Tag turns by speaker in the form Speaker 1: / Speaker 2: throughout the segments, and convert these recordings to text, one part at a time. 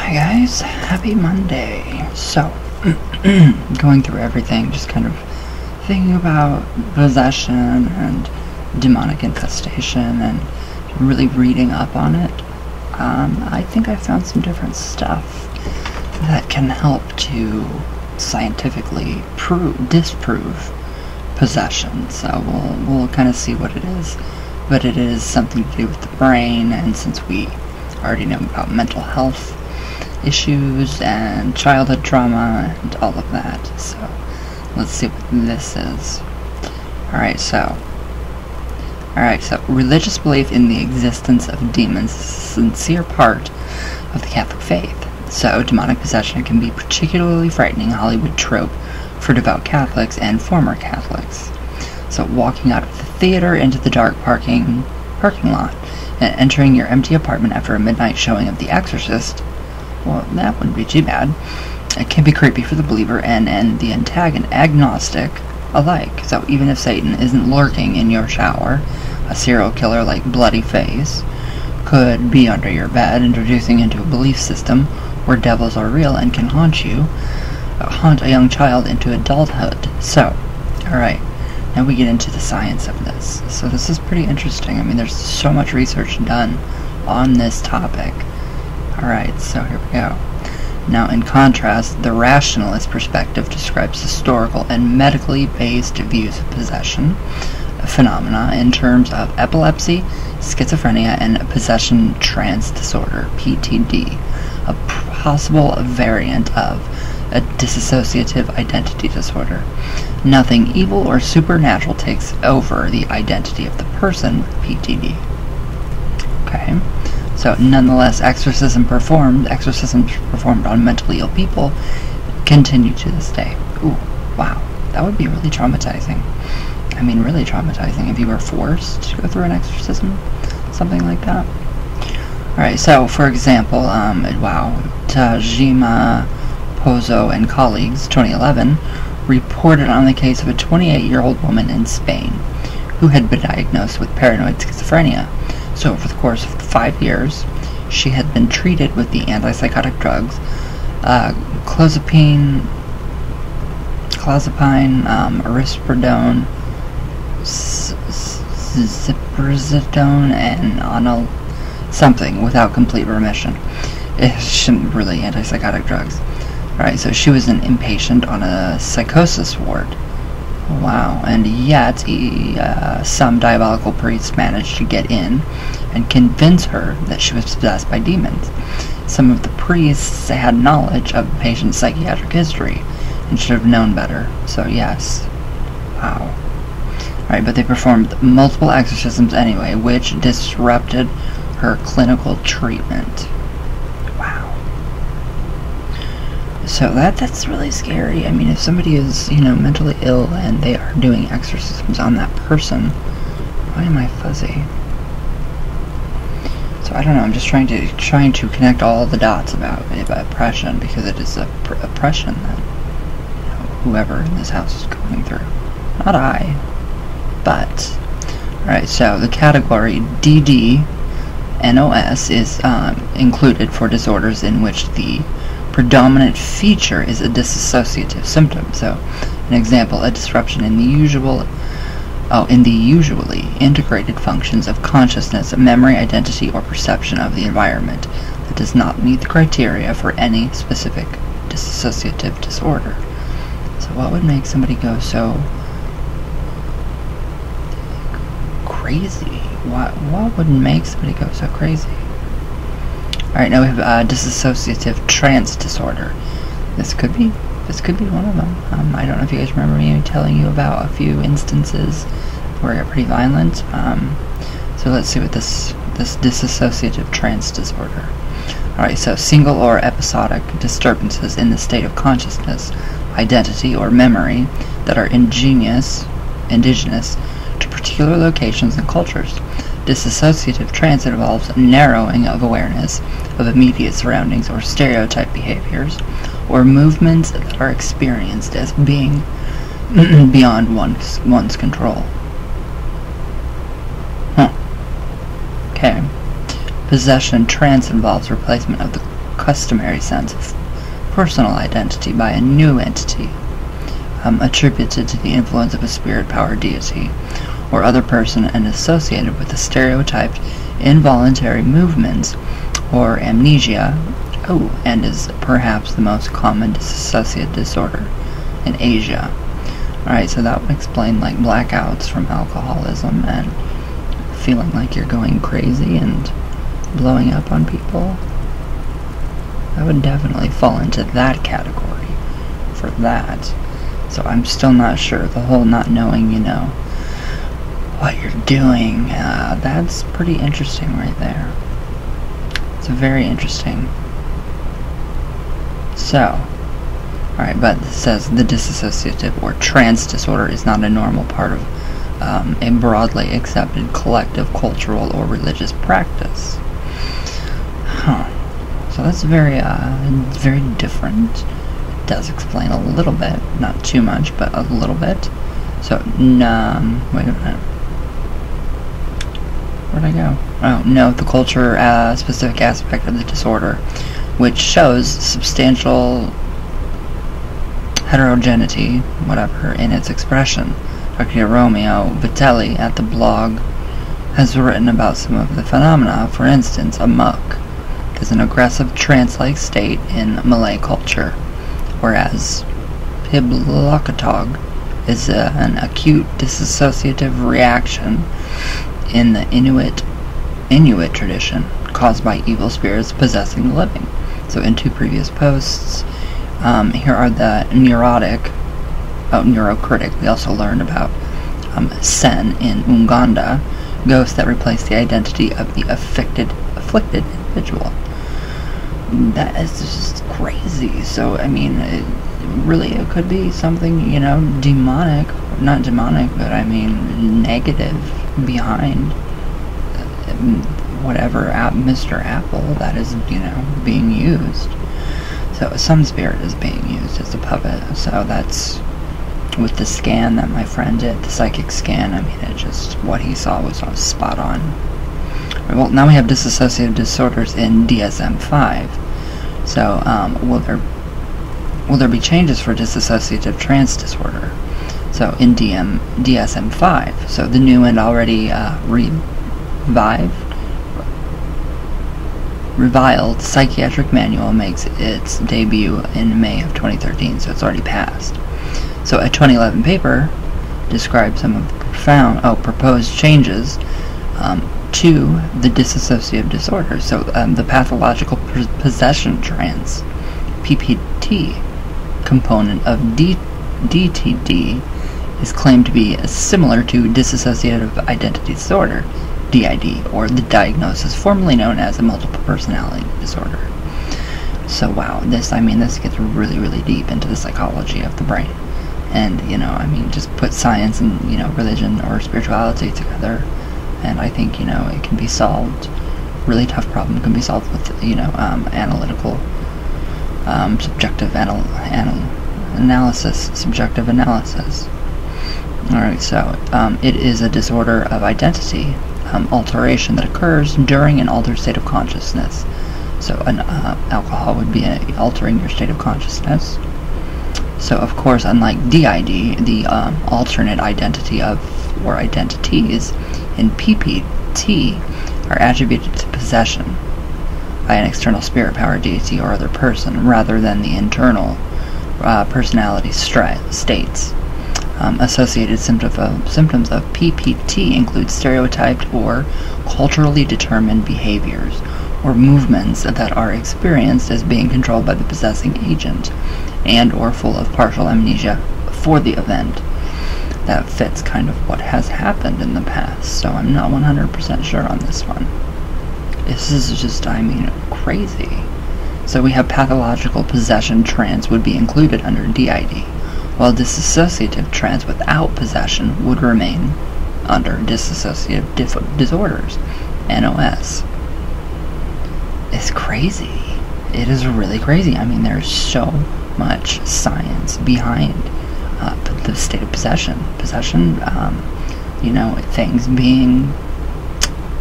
Speaker 1: Hi guys, happy Monday. So, going through everything, just kind of thinking about possession and demonic infestation and really reading up on it. I think I found some different stuff that can help to scientifically disprove possession. So we'll kind of see what it is, but it is something to do with the brain, and since we already know about mental health issues and childhood trauma and all of that, so let's see what this is. Alright, so religious belief in the existence of demons is a sincere part of the Catholic faith. So demonic possession can be particularly frightening Hollywood trope for devout Catholics and former Catholics. So walking out of the theater into the dark parking lot and entering your empty apartment after a midnight showing of The Exorcist, well, that wouldn't be too bad. It can be creepy for the believer and the agnostic alike. So even if Satan isn't lurking in your shower, a serial killer like Bloody Face could be under your bed, introducing into a belief system where devils are real and can haunt a young child into adulthood. So, alright, now we get into the science of this. So this is pretty interesting. I mean, there's so much research done on this topic. Alright, so here we go. Now, in contrast, the rationalist perspective describes historical and medically based views of possession phenomena in terms of epilepsy, schizophrenia, and possession trance disorder, PTD, a possible variant of a dissociative identity disorder. Nothing evil or supernatural takes over the identity of the person with PTD. Okay. So, nonetheless, exorcisms performed on mentally ill people continue to this day. Ooh, wow. That would be really traumatizing. I mean, really traumatizing if you were forced to go through an exorcism, something like that. Alright, so, for example, Tajima Pozo and colleagues, 2011, reported on the case of a 28-year-old woman in Spain who had been diagnosed with paranoid schizophrenia. So over the course of 5 years, she had been treated with the antipsychotic drugs clozapine, risperidone, ziprasidone, and something without complete remission. It shouldn't really antipsychotic drugs. Alright, so she was an inpatient on a psychosis ward. Wow, and yet some diabolical priest managed to get in and convince her that she was possessed by demons. Some of the priests had knowledge of the patient's psychiatric history and should have known better, so yes. Wow. Alright, but they performed multiple exorcisms anyway, which disrupted her clinical treatment. So that's really scary. I mean, if somebody is, mentally ill and they are doing exorcisms on that person, why am I fuzzy? So I don't know. I'm just trying to connect all the dots about oppression, because it is oppression that whoever in this house is going through. Not I, but alright. So the category DD-NOS is included for disorders in which the predominant feature is a dissociative symptom. So, an example, a disruption in the usually integrated functions of consciousness, memory, identity, or perception of the environment that does not meet the criteria for any specific dissociative disorder. So what would make somebody go so crazy? What would make somebody go so crazy? Alright, now we have dissociative trance disorder. This could be one of them. I don't know if you guys remember me telling you about a few instances where it got pretty violent. So let's see what this dissociative trance disorder. Alright, so single or episodic disturbances in the state of consciousness, identity, or memory that are indigenous to particular locations and cultures. Dissociative trance involves narrowing of awareness of immediate surroundings or stereotype behaviors, or movements that are experienced as being beyond one's control. Okay. Possession trance involves replacement of the customary sense of personal identity by a new entity, attributed to the influence of a spirit, power, deity, or other person, and associated with the stereotyped involuntary movements or amnesia, and is perhaps the most common dissociative disorder in Asia. Alright, so that would explain like blackouts from alcoholism and feeling like you're going crazy and blowing up on people. I would definitely fall into that category for that. So I'm still not sure. The whole not knowing, what you're doing, that's pretty interesting right there. It's very interesting. So, alright, but it says the dissociative or trance disorder is not a normal part of a broadly accepted collective cultural or religious practice. So that's very different. It does explain a little bit, not too much, but a little bit. So, wait a minute. Where'd I go? Oh, no, the culture specific aspect of the disorder, which shows substantial heterogeneity, whatever, in its expression. Dr. Romeo Vitelli at the blog has written about some of the phenomena. For instance, amok is an aggressive trance-like state in Malay culture, whereas piblokatog is an acute dissociative reaction in the Inuit tradition caused by evil spirits possessing the living. So in two previous posts, here are the neurocritic. We also learned about Sen in Uganda, ghosts that replace the identity of the afflicted individual. That is just crazy. So, I mean, it could be something, demonic, not demonic, but I mean, negative behind whatever Mr. Apple that is, being used. So some spirit is being used as a puppet. So that's with the scan that my friend did, the psychic scan. I mean, what he saw was spot on. Well, now we have dissociative disorders in DSM-5. So, will there be changes for dissociative trance disorder? So, in DSM-5, so the new and already reviled psychiatric manual makes its debut in May of 2013, so it's already passed. So, a 2011 paper describes some of the proposed changes to the dissociative disorder. So the pathological possession trance, PPT, component of DTD is claimed to be similar to dissociative identity disorder, DID, or the diagnosis formerly known as a multiple personality disorder. So wow, this gets really, really deep into the psychology of the brain. And, just put science and, religion or spirituality together, and I think, it can be solved. Really tough problem can be solved with, analytical, subjective subjective analysis. Alright, so, it is a disorder of identity, alteration that occurs during an altered state of consciousness. So, alcohol would be altering your state of consciousness. So, of course, unlike DID, the alternate identity or identities in PPT are attributed to possession by an external spirit, power, deity, or other person, rather than the internal personality states. Associated symptoms of PPT include stereotyped or culturally determined behaviors or movements that are experienced as being controlled by the possessing agent and or full of partial amnesia for the event. That fits kind of what has happened in the past, so I'm not 100% sure on this one. This is just, crazy. So we have pathological possession trance would be included under DID, while dissociative trance without possession would remain under dissociative disorders, NOS. It's crazy. It is really crazy. There's so much science behind the state of possession. Things being...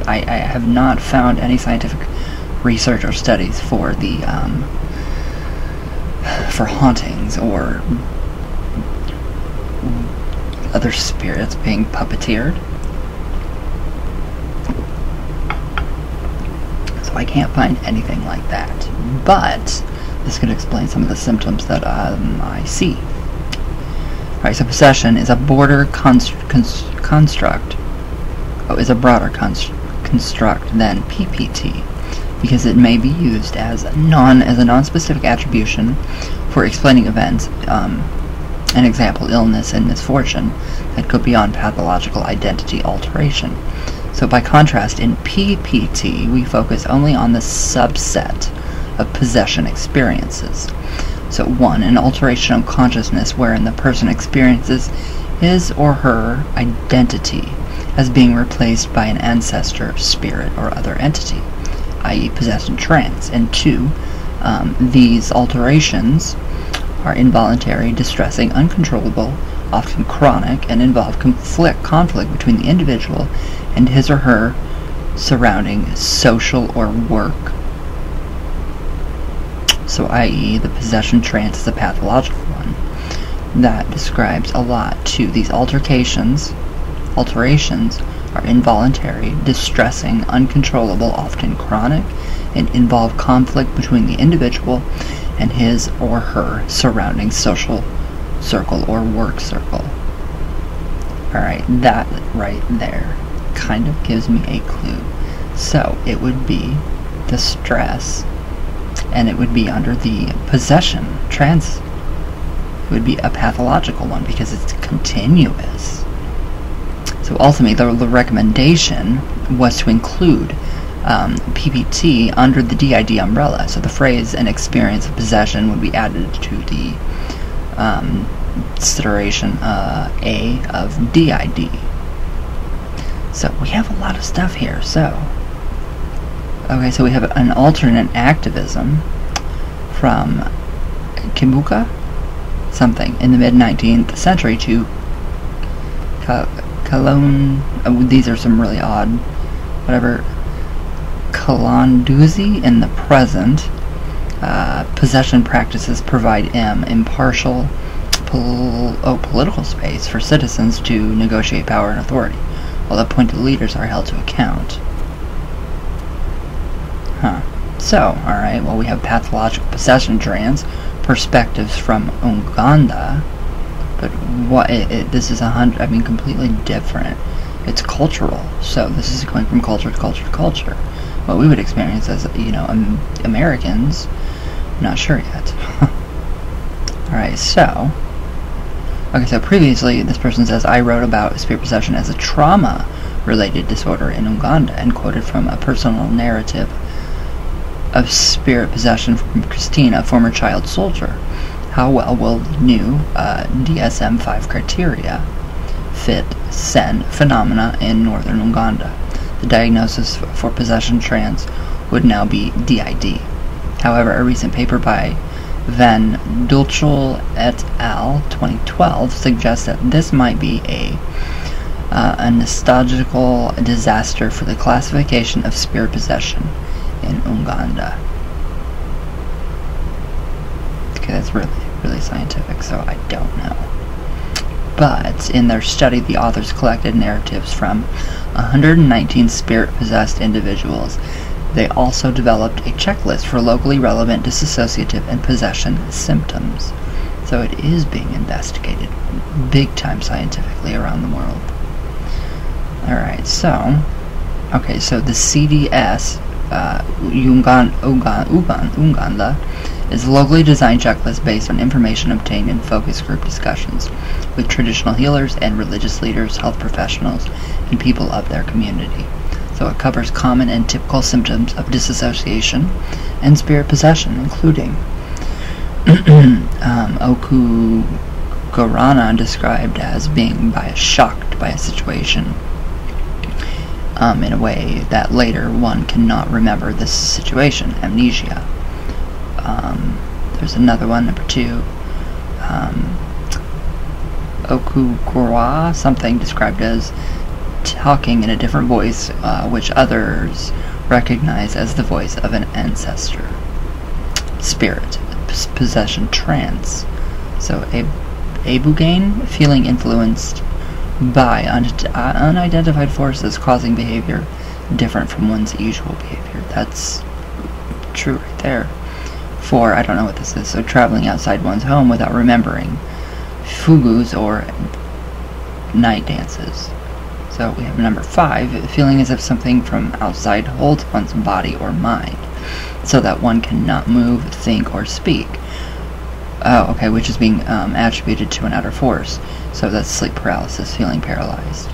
Speaker 1: I have not found any scientific research or studies for the for hauntings or other spirits being puppeteered. So I can't find anything like that, but this could explain some of the symptoms that I see. Alright, so possession is a broader construct than PPT, because it may be used as a non-specific attribution for explaining events, an example, illness and misfortune, that go beyond pathological identity alteration. So by contrast, in PPT, we focus only on the subset of possession experiences. So 1, an alteration of consciousness wherein the person experiences his or her identity as being replaced by an ancestor, spirit, or other entity, i.e. possessed in trance. And 2, these alterations are involuntary, distressing, uncontrollable, often chronic, and involve conflict between the individual and his or her surrounding social or work. So i.e. the possession trance is a pathological one. That describes a lot too. These alterations are involuntary, distressing, uncontrollable, often chronic, and involve conflict between the individual and his or her surrounding social circle or work circle. Alright, that right there kind of gives me a clue. So it would be the stress, and it would be under the possession trance. It would be a pathological one because it's continuous. So ultimately, the recommendation was to include PPT under the DID umbrella. So the phrase "an experience of possession" would be added to the consideration A of DID. So we have a lot of stuff here. So okay, so we have an alternate activism from Kibuka something in the mid-19th century to Cologne. These are some really odd, whatever. Kalanduzi in the present. Possession practices provide impartial political space for citizens to negotiate power and authority, while appointed leaders are held to account. So, alright, well, we have pathological possession trance, perspectives from Uganda, but what this is completely different. It's cultural, so this is going from culture to culture to culture. What we would experience as, Americans, I'm not sure yet. Alright, so previously this person says, I wrote about spirit possession as a trauma-related disorder in Uganda, and quoted from a personal narrative of spirit possession from Christine, a former child soldier. How well will new DSM-5 criteria fit SEN phenomena in northern Uganda? The diagnosis for possession trance would now be DID. However, a recent paper by Van Dulchel et al. 2012 suggests that this might be a nostalgical disaster for the classification of spirit possession in Uganda. Okay, that's really scientific, so I don't know. But in their study, the authors collected narratives from 119 spirit-possessed individuals. They also developed a checklist for locally relevant dissociative and possession symptoms. So it is being investigated big time scientifically around the world. Alright, so the CDS Uganda is a locally designed checklist based on information obtained in focus group discussions with traditional healers and religious leaders, health professionals, and people of their community. So it covers common and typical symptoms of dissociation and spirit possession, including Okugorana described as being shocked by a situation in a way that later one cannot remember this situation, amnesia. There's another one, number 2. Okugora, something described as talking in a different voice, which others recognized as the voice of an ancestor. Spirit, possession trance. So Abugane, feeling influenced by unidentified forces causing behavior different from one's usual behavior. That's true right there. 4, I don't know what this is, so traveling outside one's home without remembering. Fugus or night dances. So we have number 5, feeling as if something from outside holds one's body or mind, so that one cannot move, think, or speak. Oh, okay, which is being attributed to an outer force. So that's sleep paralysis, feeling paralyzed.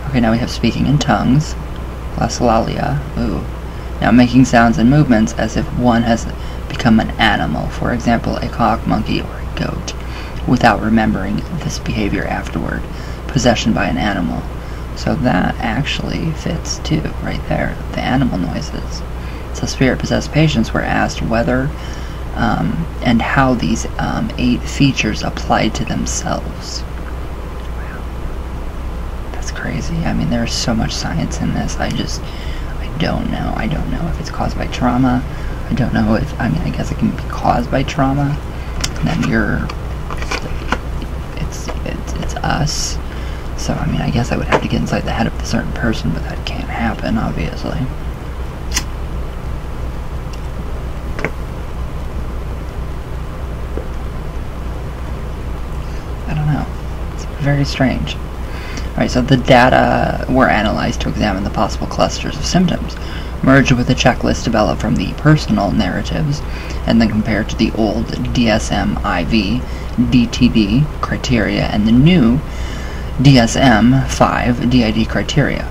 Speaker 1: Okay, now we have speaking in tongues. Glossolalia. Ooh. Now making sounds and movements as if one has become an animal, for example, a cock, monkey, or a goat, without remembering this behavior afterward. Possession by an animal. So that actually fits too, right there, the animal noises. So spirit-possessed patients were asked whether and how these 8 features applied to themselves. Wow. That's crazy. I mean, there's so much science in this. I don't know. I don't know if it's caused by trauma. I don't know if, I mean, I guess it can be caused by trauma. And then it's us. So, I mean, I guess I would have to get inside the head of a certain person, but that can't happen, obviously. I don't know. It's very strange. Alright, so the data were analyzed to examine the possible clusters of symptoms, merged with a checklist developed from the personal narratives, and then compared to the old DSM-IV, DTD criteria, and the new DSM-5 DID criteria.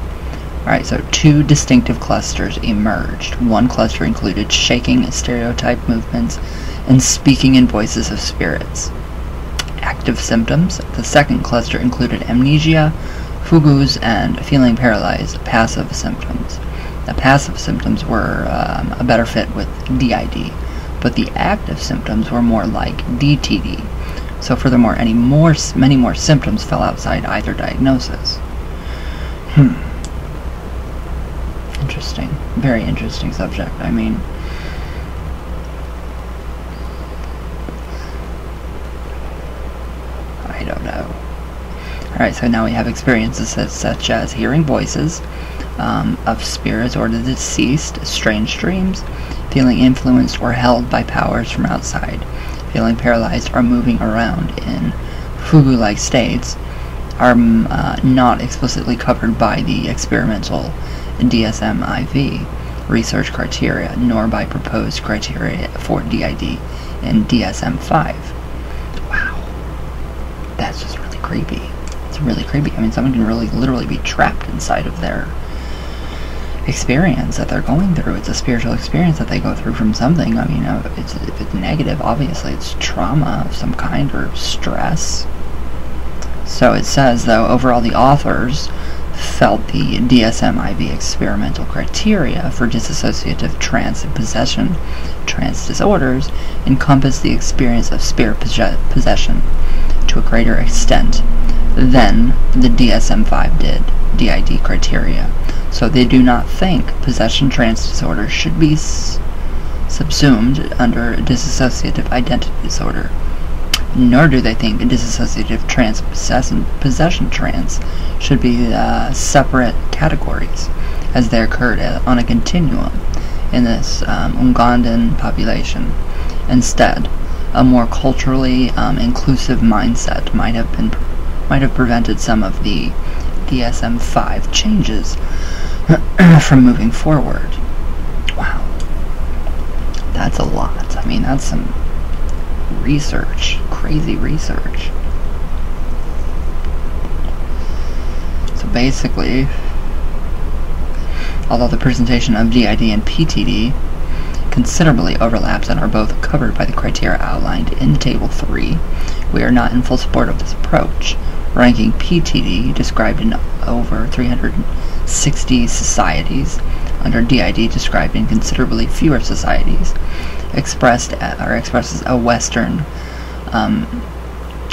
Speaker 1: Alright, so 2 distinctive clusters emerged. One cluster included shaking, stereotype movements, and speaking in voices of spirits. Active symptoms. The second cluster included amnesia, fugus, and feeling paralyzed. Passive symptoms. The passive symptoms were a better fit with DID, but the active symptoms were more like DTD. So furthermore, many more symptoms fell outside either diagnosis. Interesting. Very interesting subject. I mean, I don't know. Alright, so now we have experiences such as hearing voices of spirits or the deceased, strange dreams, feeling influenced or held by powers from outside, feeling paralyzed or moving around in fugu-like states, are not explicitly covered by the experimental DSM-IV research criteria, nor by proposed criteria for DID in DSM-5. Wow. That's just really creepy. It's really creepy. I mean, someone can really literally be trapped inside of their experience that they're going through. It's a spiritual experience that they go through from something. I mean, if it's negative, obviously it's trauma of some kind or stress. So it says, though, overall the authors felt the DSM-IV experimental criteria for dissociative trance and possession trance disorders encompass the experience of spirit possession to a greater extent than the DSM-5 DID criteria. So they do not think possession trance disorder should be subsumed under dissociative identity disorder, nor do they think dissociative trance possession trance should be separate categories, as they occurred on a continuum in this Ugandan population. Instead, a more culturally inclusive mindset might have prevented some of the DSM-5 changes from moving forward. Wow. That's a lot. I mean, that's some research. Crazy research. So basically, although the presentation of DID and PTD considerably overlaps and are both covered by the criteria outlined in Table 3, we are not in full support of this approach, ranking PTD, described in over 360 societies, under DID, described in considerably fewer societies, expresses a Western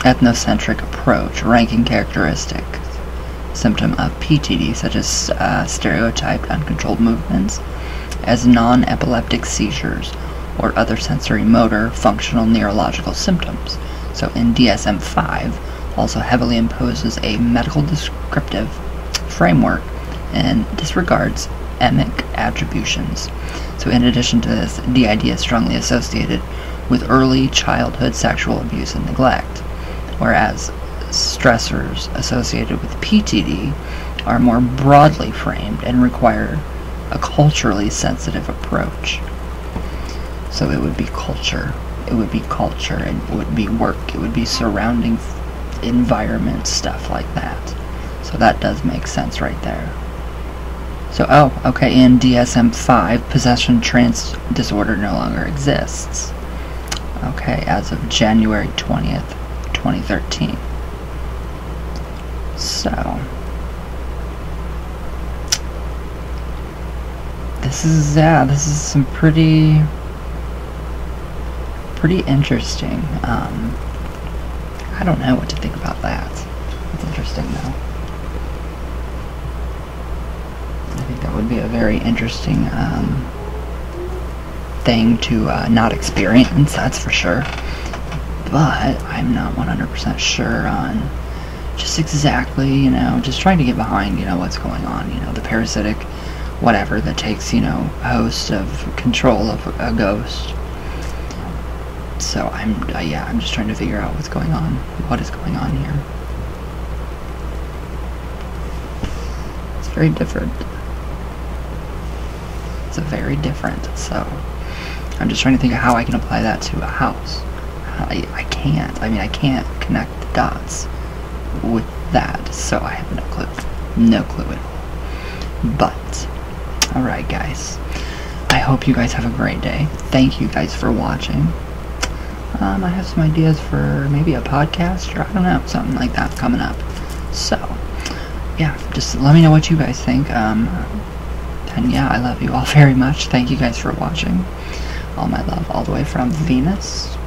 Speaker 1: ethnocentric approach, ranking characteristics symptom of PTD, such as stereotyped uncontrolled movements, as non-epileptic seizures or other sensory motor functional neurological symptoms. So in DSM-5 also heavily imposes a medical descriptive framework and disregards emic attributions. So in addition to this, DID is strongly associated with early childhood sexual abuse and neglect, whereas stressors associated with PTD are more broadly framed and require a culturally sensitive approach. So it would be culture, it would be work, it would be surrounding environment, stuff like that. So that does make sense right there. So, okay, in DSM-5, possession trance disorder no longer exists. Okay, as of January 20th, 2013. So, this is some pretty interesting. I don't know what to think about that. It's interesting though. I think that would be a very interesting thing to not experience, that's for sure. But I'm not 100% sure on just exactly, just trying to get behind, what's going on, the parasitic whatever that takes, host of control of a ghost. So I'm just trying to figure out what is going on here. It's very different. It's very different, so I'm just trying to think of how I can apply that to a house. I can't. I can't connect the dots with that, so I have no clue at all. But, alright guys, I hope you guys have a great day. Thank you guys for watching. I have some ideas for maybe a podcast, or I don't know, something like that coming up. So, yeah, just let me know what you guys think. And yeah, I love you all very much. Thank you guys for watching. All my love, all the way from Venus,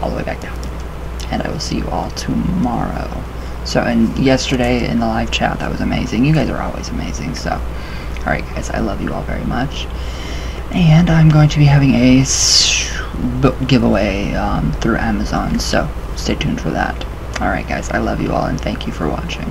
Speaker 1: all the way back down. And I will see you all tomorrow. So, and yesterday in the live chat, that was amazing. You guys are always amazing. So, alright guys, I love you all very much. And I'm going to be having a book giveaway through Amazon. So, stay tuned for that. Alright guys, I love you all and thank you for watching.